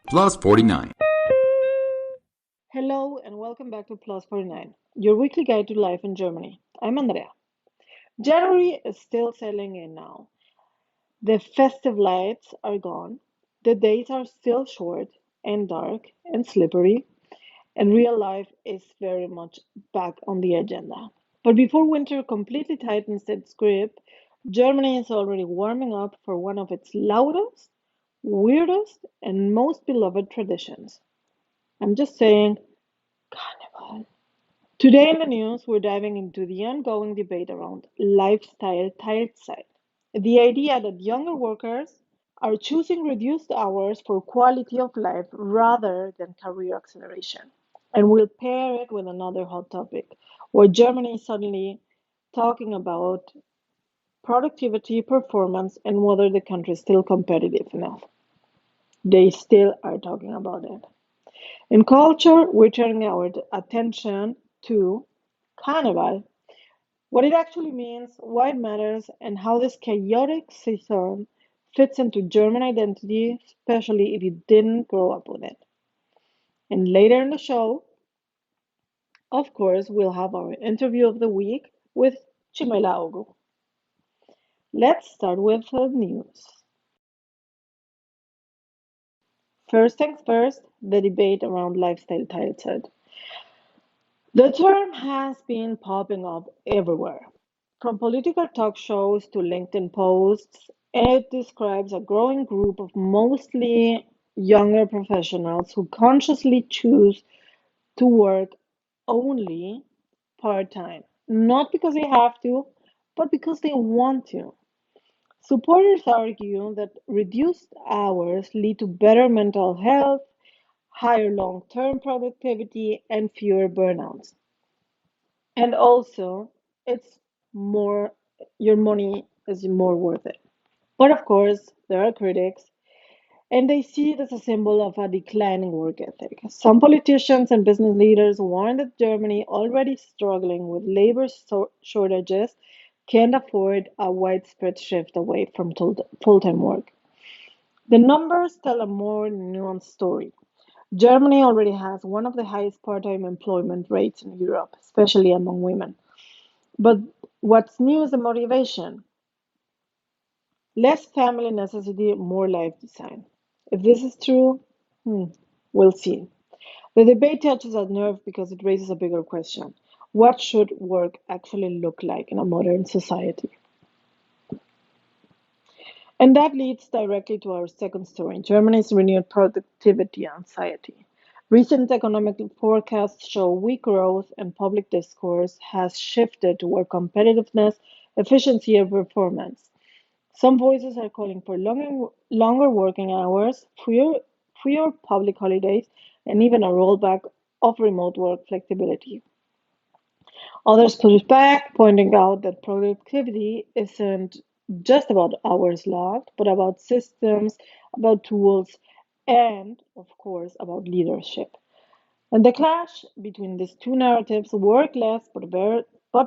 Plus 49. Hello and welcome back to Plus 49, your weekly guide to life in Germany. I'm Andrea. January is still settling in now. The festive lights are gone, the days are still short and dark and slippery, and real life is very much back on the agenda. But before winter completely tightens its grip, Germany is already warming up for one of its loudest, weirdest, and most beloved traditions. I'm just saying, Carnival. Today in the news, we're diving into the ongoing debate around lifestyle Teilzeit. The idea that younger workers are choosing reduced hours for quality of life rather than career acceleration. And we'll pair it with another hot topic, where Germany is suddenly talking about productivity, performance, and whether the country is still competitive enough. They still are talking about it. In culture, we're turning our attention to Carnival, what it actually means, why it matters, and how this chaotic season fits into German identity, especially if you didn't grow up with it. And later in the show, of course, we'll have our interview of the week with Chiemela. Let's start with the news. First things first, the debate around lifestyle titled. The term has been popping up everywhere. From political talk shows to LinkedIn posts, it describes a growing group of mostly younger professionals who consciously choose to work only part time, not because they have to, but because they want to. Supporters argue that reduced hours lead to better mental health, higher long term productivity, and fewer burnouts. And also, it's more, your money is more worth it. But of course, there are critics, and they see it as a symbol of a declining work ethic. Some politicians and business leaders warn that Germany, already struggling with labor shortages, can't afford a widespread shift away from full time work. The numbers tell a more nuanced story. Germany already has one of the highest part time employment rates in Europe, especially among women. But what's new is the motivation. Less family necessity, more life design. If this is true, we'll see. The debate touches a nerve because it raises a bigger question. What should work actually look like in a modern society? And that leads directly to our second story, Germany's renewed productivity anxiety. Recent economic forecasts show weak growth, and public discourse has shifted toward competitiveness, efficiency, and performance. Some voices are calling for longer working hours, fewer public holidays, and even a rollback of remote work flexibility. Others push back, pointing out that productivity isn't just about hours logged, but about systems, about tools, and, of course, about leadership. And the clash between these two narratives, work less but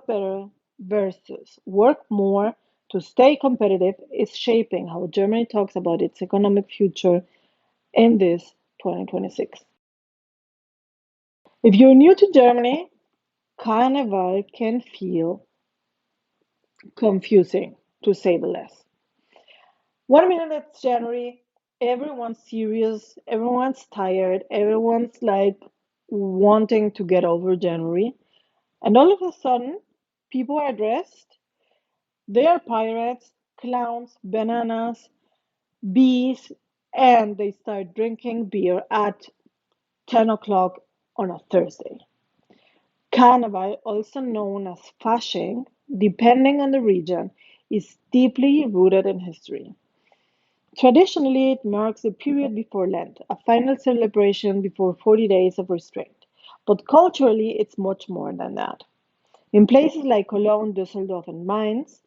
better versus work more to stay competitive, is shaping how Germany talks about its economic future in this 2026. If you're new to Germany, Carnival can feel confusing, to say the least. One minute it's January, everyone's serious, everyone's tired, everyone's like wanting to get over January. And all of a sudden, people are dressed. They are pirates, clowns, bananas, bees, and they start drinking beer at 10 o'clock on a Thursday. Carnival, also known as Fasching, depending on the region, is deeply rooted in history. Traditionally, it marks the period before Lent, a final celebration before 40 days of restraint. But culturally, it's much more than that. In places like Cologne, Düsseldorf, and Mainz,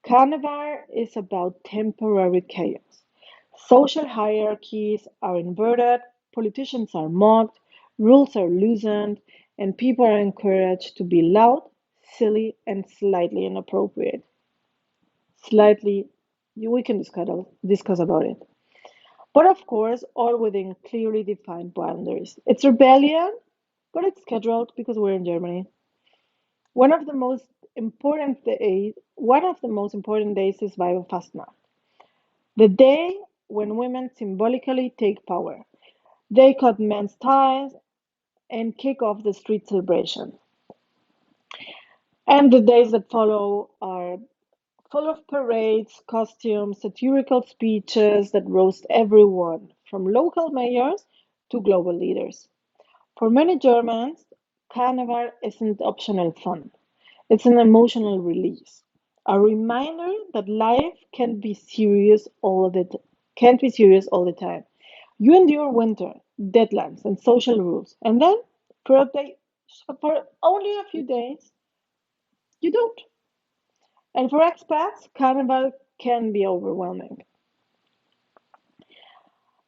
Carnival is about temporary chaos. Social hierarchies are inverted, politicians are mocked, rules are loosened, and people are encouraged to be loud, silly, and slightly inappropriate. Slightly, we can discuss about it. But of course, all within clearly defined boundaries. It's rebellion, but it's scheduled because we're in Germany. One of the most important days is Weiberfastnacht, the day when women symbolically take power. They cut men's ties and kick off the street celebration. And the days that follow are full of parades, costumes, satirical speeches that roast everyone, from local mayors to global leaders. For many Germans, Carnival isn't optional fun. It's an emotional release, a reminder that life can't be serious all the time. You endure winter, deadlines, and social rules, and then for only a few days, you don't. And for expats, Carnival can be overwhelming.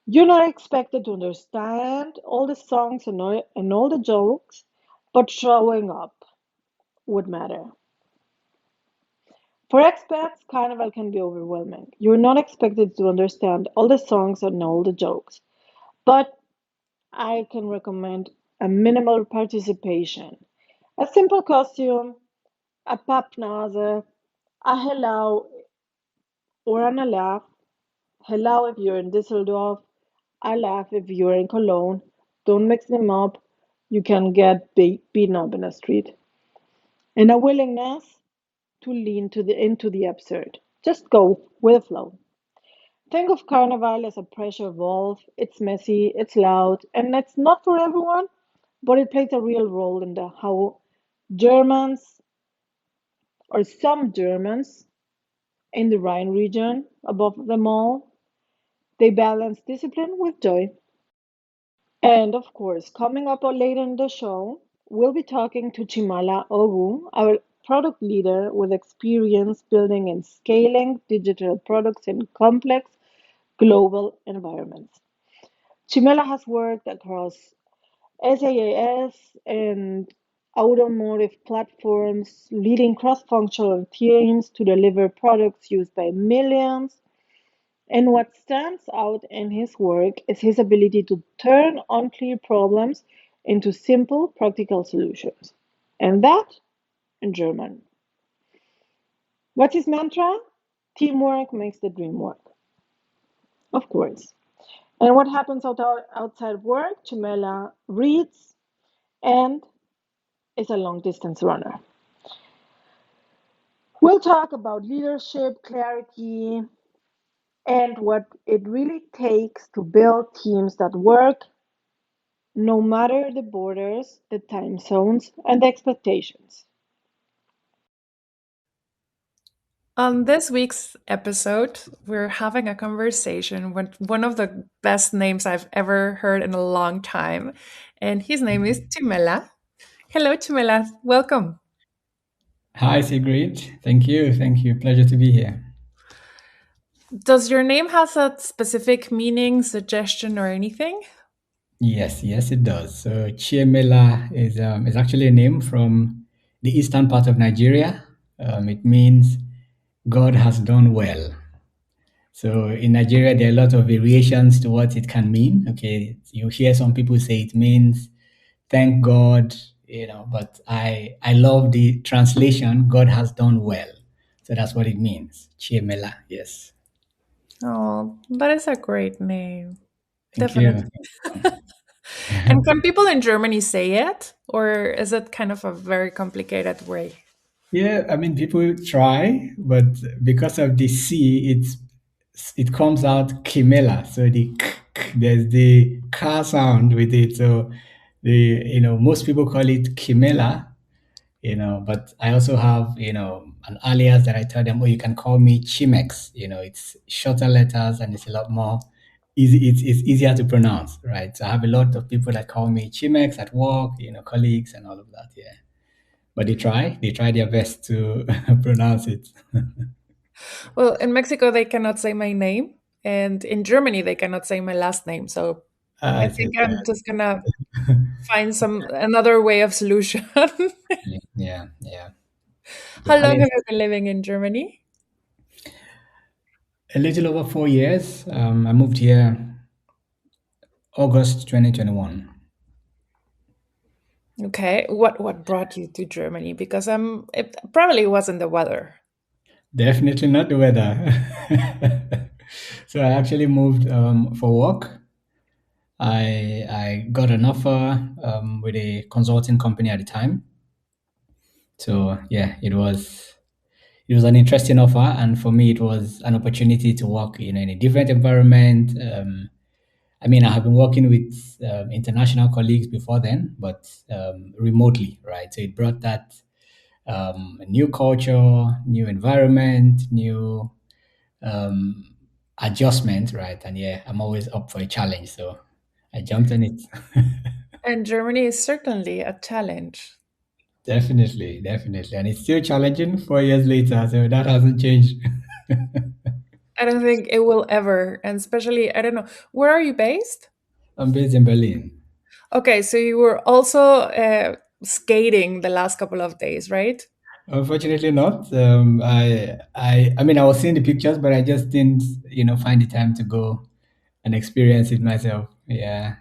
You're not expected to understand all the songs and all the jokes, but showing up would matter. For expats, Carnival can be overwhelming. You're not expected to understand all the songs and all the jokes, but I can recommend a minimal participation. A simple costume, a Pappnase, a hello or an laugh. Hello if you're in Düsseldorf, a laugh if you're in Cologne. Don't mix them up. You can get beaten up in the street. And a willingness to lean into the absurd. Just go with the flow. Think of Carnival as a pressure valve. It's messy, it's loud, and it's not for everyone, but it plays a real role in the how Germans or some Germans in the Rhine region above them all, they balance discipline with joy. And of course, coming up later in the show, we'll be talking to Chimala Ogu, our product leader with experience building and scaling digital products in complex global environments. Chiemela has worked across SaaS and automotive platforms, leading cross-functional teams to deliver products used by millions. And what stands out in his work is his ability to turn unclear problems into simple, practical solutions. And that in German. What's his mantra? Teamwork makes the dream work. Of course. And what happens outside work? Chimela reads and is a long distance runner. We'll talk about leadership, clarity, and what it really takes to build teams that work no matter the borders, the time zones, and the expectations. On this week's episode, we're having a conversation with one of the best names I've ever heard in a long time, and his name is Chiemela. Hello, Chiemela. Welcome. Hi, Sigrid. Thank you. Thank you. Pleasure to be here. Does your name have a specific meaning, suggestion, or anything? Yes, yes, it does. So Chiemela is actually a name from the eastern part of Nigeria. It means God has done well. So in Nigeria, there are a lot of variations to what it can mean. Okay, you hear some people say it means thank God, but I love the translation. God has done well. So that's what it means. Chiemela. Yes. Oh, that is a great name. Thank you. Definitely. And can people in Germany say it, or is it kind of a very complicated way? Yeah, I mean, people try, but because of the C, it comes out Chiemela. So there's the car sound with it. So most people call it Chiemela, but I also have, an alias that I tell them, oh, you can call me Chimex. It's shorter letters and it's a lot more easy. It's easier to pronounce, right? So I have a lot of people that call me Chimex at work, colleagues and all of that. Yeah. But they try their best to pronounce it. Well, in Mexico, they cannot say my name, and in Germany, they cannot say my last name. So I It's think okay. I'm just gonna find some another way of solution. Yeah, yeah. How Yeah, long have you been living in Germany? a little over 4 years. I moved here August 2021. Okay, what brought you to Germany? Because it probably wasn't the weather. Definitely not the weather. So I actually moved for work. I got an offer with a consulting company at the time. So yeah, it was an interesting offer, and for me, it was an opportunity to work in a different environment. I mean, I have been working with international colleagues before then, but remotely, right? So it brought that new culture, new environment, new um, adjustment, right? And yeah, I'm always up for a challenge, so I jumped on it. And Germany is certainly a challenge. Definitely, definitely, and it's still challenging 4 years later, so that hasn't changed. I don't think it will ever, and especially, I don't know, where are you based? I'm based in Berlin. Okay, so you were also skating the last couple of days, right? Unfortunately, not. I mean, I was seeing the pictures, but I just didn't, find the time to go and experience it myself. Yeah,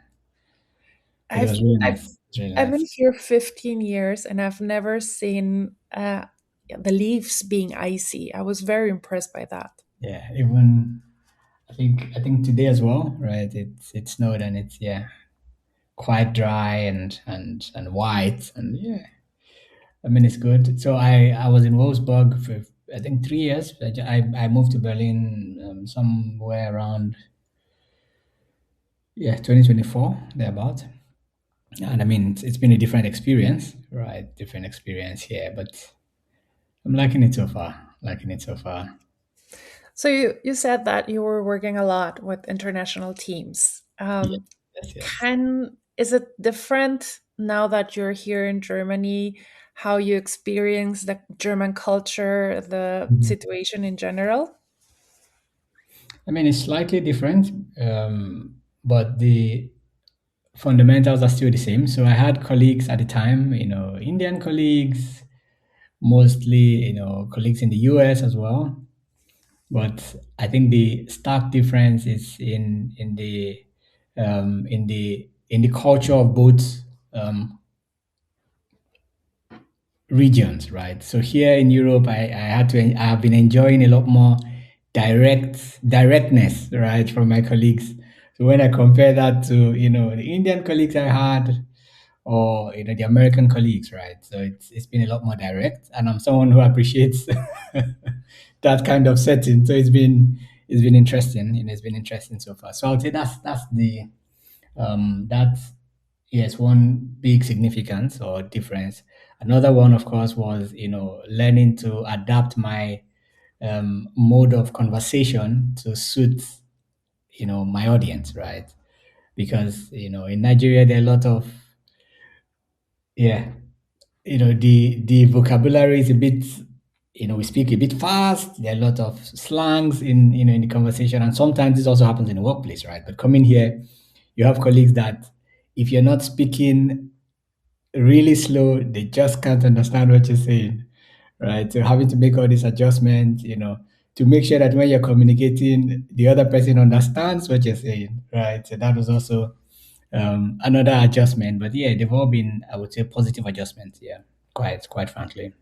but it I've was really I've nice. It's really I've been nice. here 15 years and I've never seen the leaves being icy. I was very impressed by that. Yeah, even I think today as well, right? It snowed and it's yeah quite dry and white and yeah. I mean, it's good. So I was in Wolfsburg for I think 3 years. I moved to Berlin somewhere around yeah 2024 thereabout. And I mean, it's been a different experience, right? Different experience here, but I'm liking it so far. Liking it so far. So you said that you were working a lot with international teams. Yes, yes, yes. Can is it different now that you're here in Germany? How you experience the German culture, the Mhm. situation in general? I mean, it's slightly different, but the fundamentals are still the same. So I had colleagues at the time, Indian colleagues, mostly, colleagues in the US as well. But I think the stark difference is in the culture of both regions, right? So here in Europe, I have been enjoying a lot more directness, right, from my colleagues. So when I compare that to the Indian colleagues I had, or the American colleagues, right? So it's been a lot more direct, and I'm someone who appreciates that kind of setting. So it's been interesting. It's been interesting so far. So I would say that's yes, one big significance or difference. Another one, of course, was learning to adapt my mode of conversation to suit my audience, right? Because in Nigeria there are a lot of yeah, the vocabulary is a bit we speak a bit fast. There are a lot of slangs in the conversation, and sometimes this also happens in the workplace, right? But coming here, you have colleagues that if you're not speaking really slow, they just can't understand what you're saying, right? So having to make all these adjustments, to make sure that when you're communicating, the other person understands what you're saying, right? So that was also another adjustment. But yeah, they've all been, I would say, positive adjustments. Yeah, quite frankly.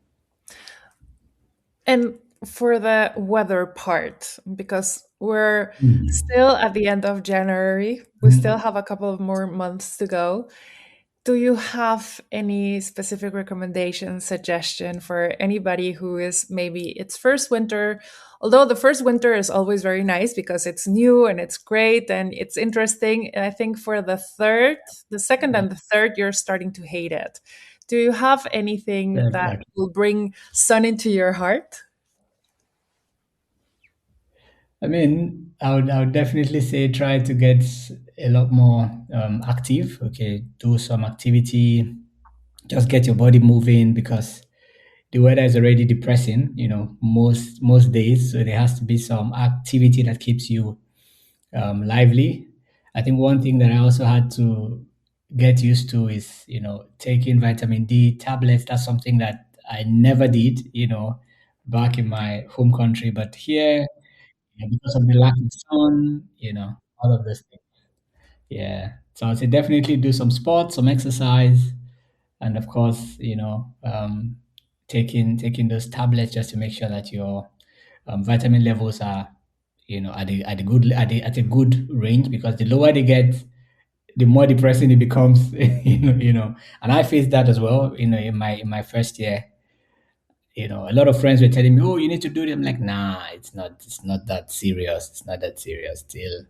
And for the weather part, because we're Mm. still at the end of January, we still Mhm. have a couple of more months to go. Do you have any specific recommendation, suggestion for anybody who is maybe its first winter? Although the first winter is always very nice because it's new and it's great and it's interesting. And I think for the second Yeah, and the third, you're starting to hate it. Do you have anything that exactly. will bring sun into your heart? I mean, I would definitely say try to get a lot more active. Okay, do some activity, just get your body moving because the weather is already depressing, most days. So there has to be some activity that keeps you lively. I think one thing that I also had to get used to is, taking vitamin D tablets. That's something that I never did, back in my home country. But here, because of the lack of sun, all of those things. Yeah. So I would say definitely do some sports, some exercise, and of course, taking those tablets just to make sure that your vitamin levels are, at a good range, because the lower they get, the more depressing it becomes. And I faced that as well. In my first year, a lot of friends were telling me, "Oh, you need to do it." I'm like, "Nah, it's not that serious. It's not that serious." Still,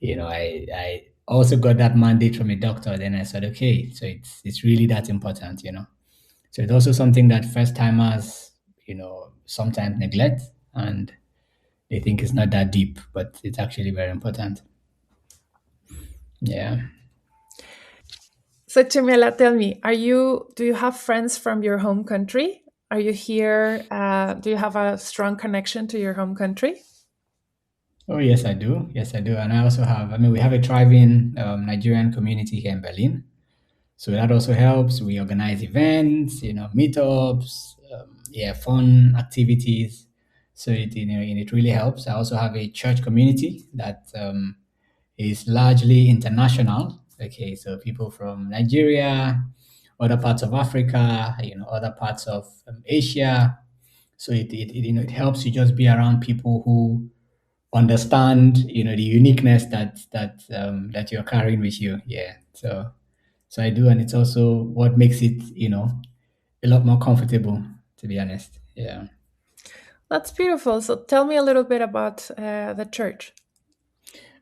I also got that mandate from a doctor. Then I said, okay, so it's really that important. So it's also something that first timers, sometimes neglect, and they think it's not that deep, but it's actually very important. Yeah. So, Chiemela, tell me, do you have friends from your home country? Are you here? Do you have a strong connection to your home country? Oh, yes, I do. Yes, I do. And I also have, I mean, we have a thriving Nigerian community here in Berlin. So that also helps. We organize events, meetups, yeah, fun activities. So it really helps. I also have a church community that is largely international. Okay, so people from Nigeria, other parts of Africa, other parts of Asia. So it helps you just be around people who understand, the uniqueness that you're carrying with you. Yeah. So I do, and it's also what makes it, a lot more comfortable, to be honest. Yeah. That's beautiful. So, tell me a little bit about the church.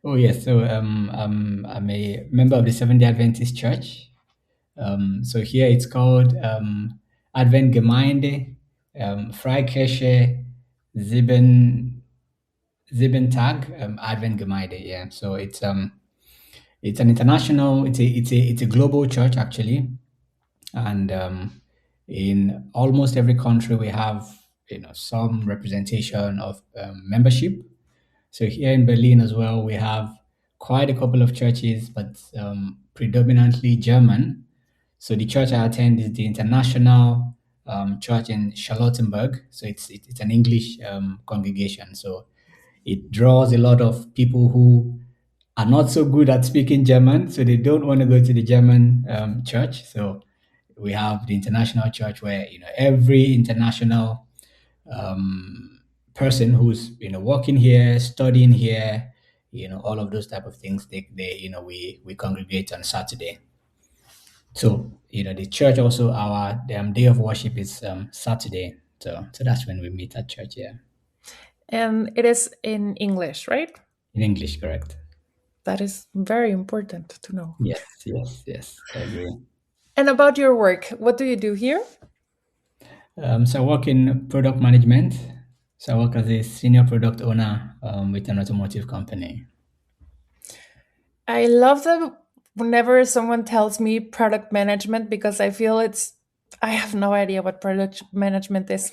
Oh yes. So I'm a member of the Seventh Day Adventist Church. So here it's called Advent Gemeinde, Freikirche Sieben Siebentag Advent Gemeinde. Yeah. So it's an international. It's a global church actually, and in almost every country we have some representation of membership. So here in Berlin as well, we have quite a couple of churches, but predominantly German. So the church I attend is the International Church in Charlottenburg. So it's an English congregation. So it draws a lot of people who are not so good at speaking German, so they don't want to go to the German church. So we have the international church where every international person who's working here, studying here, all of those type of things. We congregate on Saturday. So the church also, our day of worship is Saturday. So that's when we meet at church. Yeah, And it is in English, right? in English, correct? That is very important to know. Yes, yes, yes. I agree. And about your work, what do you do here? So I work in product management. So I work as a senior product owner with an automotive company. I love that whenever someone tells me product management because I feel I have no idea what product management is.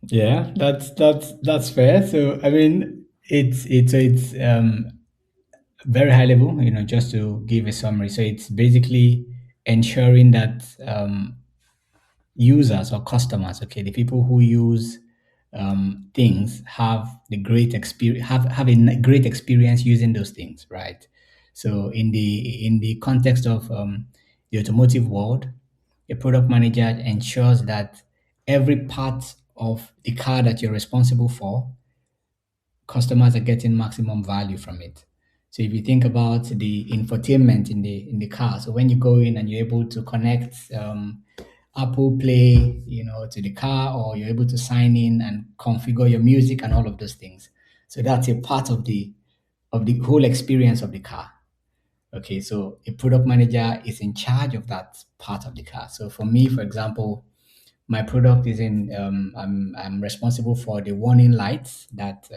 Yeah, that's fair. So I mean, it's very high level. Just to give a summary. So it's basically ensuring that users or customers, okay, the people who use things have the great experience, have a great experience using those things, right? So in the context of the automotive world, a product manager ensures that every part of the car that you're responsible for, customers are getting maximum value from it. So if you think about the infotainment in the car, so when you go in and you're able to connect Apple Play, to the car, or you're able to sign in and configure your music and all of those things. So that's a part of the whole experience of the car. Okay, so a product manager is in charge of that part of the car. So for me, for example, my product is I'm responsible for the warning lights that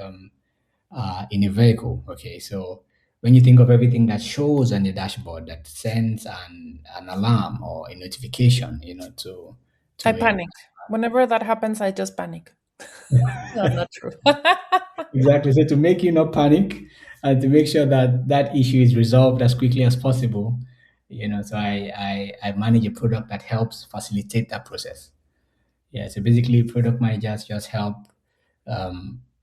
in a vehicle. Okay, so when you think of everything that shows on the dashboard that sends an alarm or a notification, I to a panic. Whenever that happens, I just panic. No, not true. exactly. So to make you not panic and to make sure that that issue is resolved as quickly as possible, so I manage a product that helps facilitate that process. Yeah, so basically, product managers just help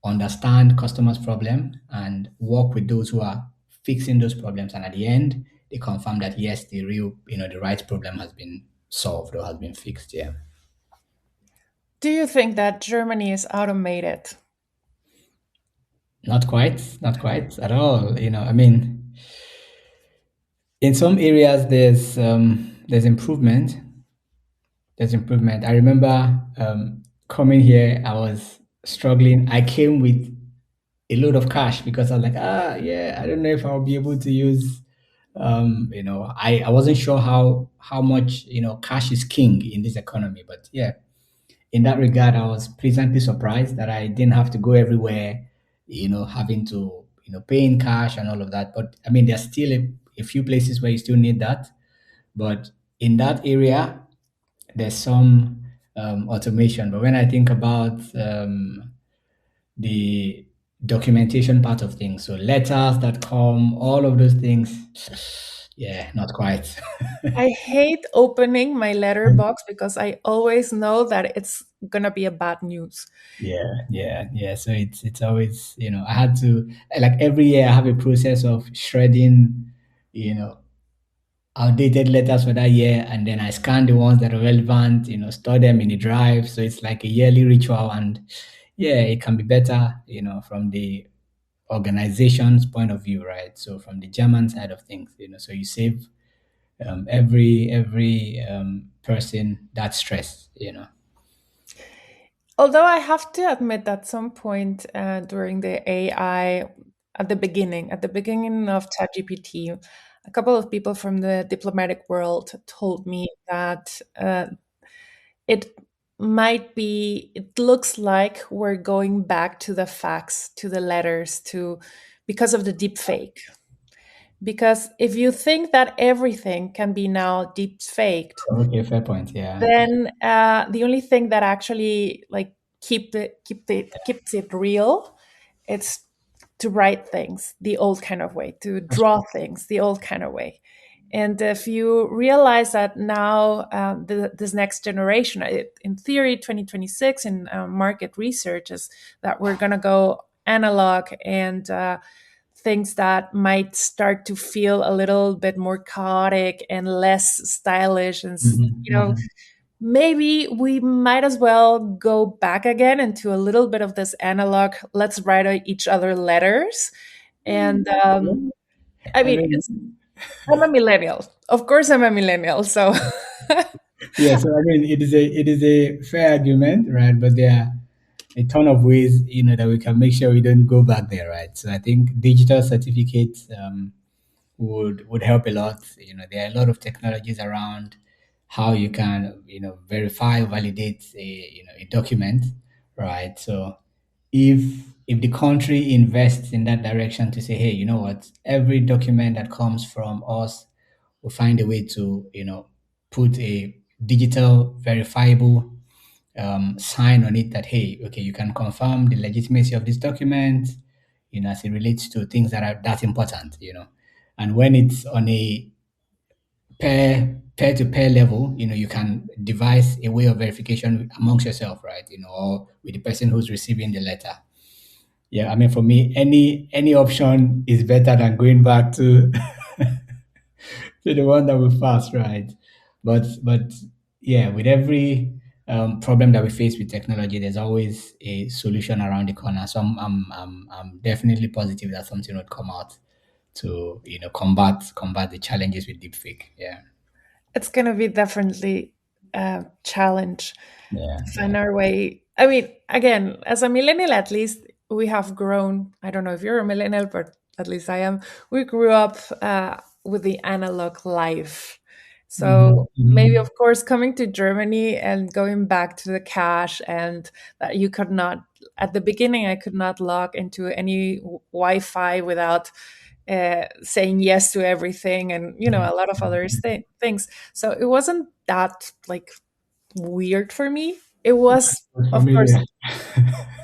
understand customers' problem and work with those who are fixing those problems, and at the end, they confirm that yes, the real, the right problem has been solved or has been fixed. Yeah, Do you think that Germany is automated? not quite at all. I mean, in some areas, there's improvement. There's improvement. I remember coming here, I was struggling. I came with a load of cash because I was like, yeah, I don't know if I'll be able to use. I wasn't sure how much cash is king in this economy, but yeah, in that regard, I was pleasantly surprised that I didn't have to go everywhere, having to pay in cash and all of that. But I mean, there's still a few places where you still need that, but in that area, there's some automation. But when I think about the documentation part of things, so letters that come, all of those things, yeah, not quite. I hate opening my letterbox because I always know that it's gonna be a bad news. Yeah, yeah, yeah. So it's always, I had to, like, every year I have a process of shredding, you know, outdated letters for that year, and then I scan the ones that are relevant, store them in the drive. So it's like a yearly ritual, and yeah, it can be better, from the organization's point of view, right? So from the German side of things, so you save every person that stress. Although I have to admit that some point during the AI, at the beginning of ChatGPT, a couple of people from the diplomatic world told me that it it looks like we're going back to the facts, to the letters, because of the deep fake. Because if you think that everything can be now deep faked, Okay, fair point. Yeah. then the only thing that actually like keeps it real, it's to write things the old kind of way, to That's draw things the old kind of way. And if you realize that now, this next generation, in theory, 2026 in market research is that we're going to go analog, and things that might start to feel a little bit more chaotic and less stylish, and Mhm, mhm. maybe we might as well go back again into a little bit of this analog. Let's write each other letters. And I I mean, mean, I'm a millennial. Of course, I'm a millennial. So yeah. So I mean, it is a fair argument, right? But there are a ton of ways, that we can make sure we don't go back there, right? So I think digital certificates would help a lot. There are a lot of technologies around how you can, verify or validate a document, right? So if the country invests in that direction to say, hey, you know what, every document that comes from us, will find a way to, put a digital verifiable sign on it that, hey, okay, you can confirm the legitimacy of this document, as it relates to things that are that important. And when it's on a peer to peer level, you can devise a way of verification amongst yourself, right? Or with the person who's receiving the letter. Yeah, I mean, for me, any option is better than going back to to the one that we fast, right? But yeah, with every problem that we face with technology, there's always a solution around the corner. So I'm definitely positive that something would come out to combat the challenges with deepfake. Yeah, it's going to be definitely a challenge yeah, to yeah. find our way. I mean, again, as a millennial, at least we have grown. I don't know if you're a millennial, but at least I am. We grew up with the analog life. Hmm, So maybe, hmm. of course, coming to Germany and going back to the cash, and that you could not, at the beginning, I could not log into any Wi Fi without saying yes to everything, and Yeah, a lot of other things. So it wasn't that like weird for me. It was, was of course, familiar.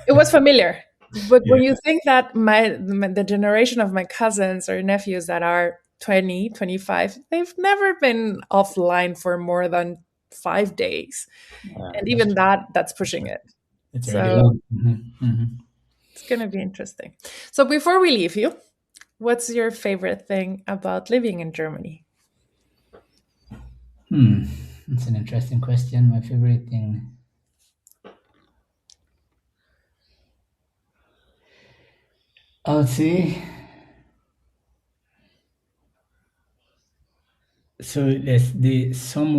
it was familiar. But Yeah, when you think that the generation of my cousins or nephews that are 20, 25, they've never been offline for more than 5 days. And that's even true. that's That's pushing true. it. It's already So long. Hmm, hmm. it's going to be interesting. So before we leave you, What's your favorite thing about living in Germany? Hmm, it's an interesting question. My favorite thing, I would say, so there's some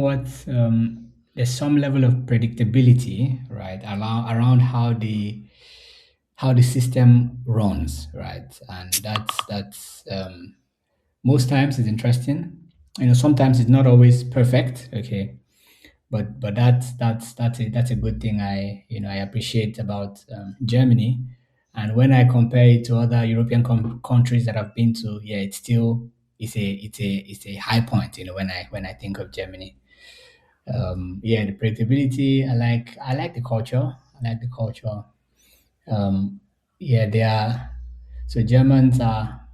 level of predictability, right, around how the system runs, right, and that's most times it's interesting. Sometimes it's not always perfect, okay, but that's a good thing. I appreciate about Germany, and when I compare it to other European countries that I've been to, yeah, it's a high point. When I think of Germany, yeah, the predictability. I like the culture. I like the culture. Um, yeah, they are. So Germans are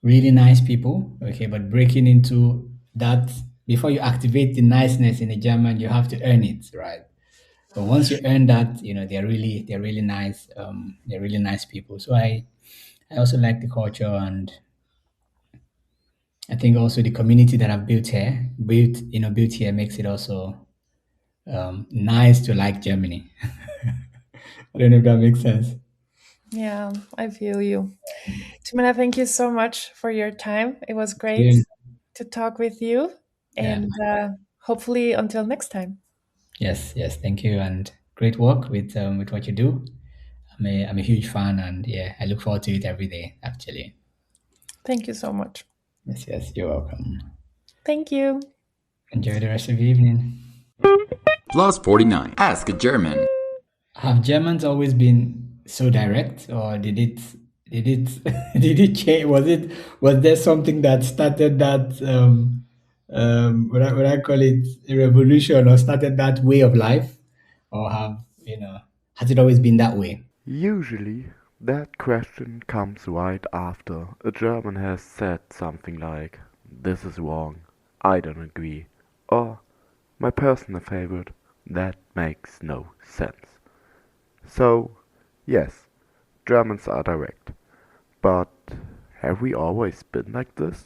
really nice people, okay, but breaking into that, before you activate the niceness in a German, you have to earn it, right? But once you earn that, they're really nice. They're really nice people. So I also like the culture, and I think also the community that I've built here makes it also nice to like Germany. I don't know if that makes sense. Yeah, I feel you. Timena, thank you so much for your time. It was great Yeah, to talk with you, yeah, and hopefully until next time. yes, yes. Thank you, and great work with what you do. I'm a huge fan, and yeah, I look forward to it every day. Actually, Thank you so much. yes, yes. You're welcome. Thank you. Enjoy the rest of the evening. Plus 49. Ask a German. Have Germans always been so direct, or did it did it change? Was there something that started that what I call it, a revolution, or started that way of life, or has it always been that way? Usually, that question comes right after a German has said something like, "This is wrong, I don't agree," or "My personal favorite, that makes no sense." So, yes, Germans are direct. But have we always been like this?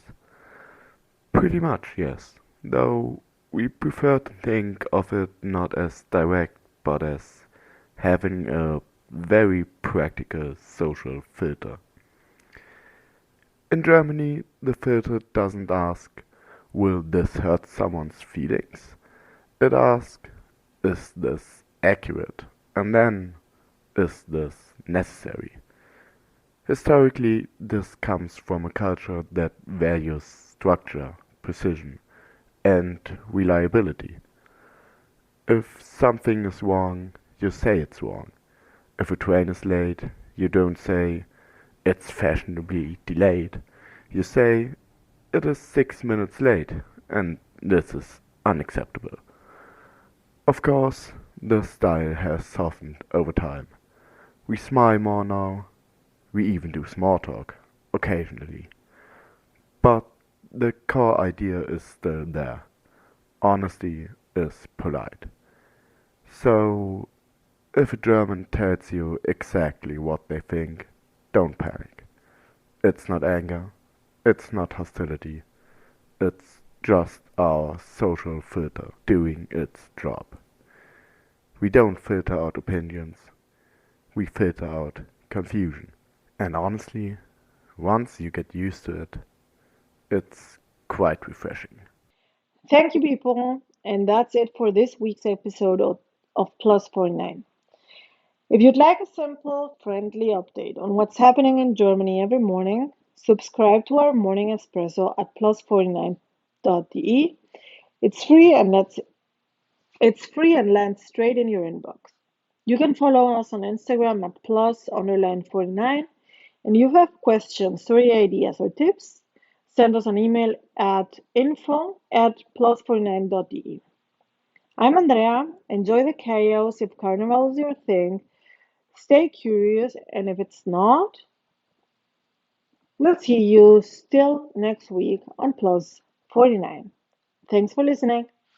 Pretty much, yes. Though we prefer to think of it not as direct, but as having a very practical social filter. In Germany, the filter doesn't ask, will this hurt someone's feelings? It asks, is this accurate? And then, is this necessary? Historically, this comes from a culture that values structure, precision, and reliability. If something is wrong, you say it's wrong. If a train is late, you don't say it's fashionably delayed. You say it is 6 minutes late, and this is unacceptable. Of course, the style has softened over time. We smile more now, we even do small talk, occasionally. But the core idea is still there. Honesty is polite. So, if a German tells you exactly what they think, don't panic. It's not anger, it's not hostility, it's just our social filter doing its job. We don't filter out opinions, we filter out confusion. And honestly, once you get used to it, it's quite refreshing. Thank you, people. And that's it for this week's episode of Plus 49. If you'd like a simple, friendly update on what's happening in Germany every morning, subscribe to our morning espresso at plus49.de. It's free and lands straight in your inbox. You can follow us on Instagram at plus_49. And if you have questions, story ideas, or tips, send us an email at info@plus49.de. I'm Andrea. Enjoy the chaos if carnival is your thing. Stay curious, and if it's not, we'll see you still next week on Plus 49. Thanks for listening.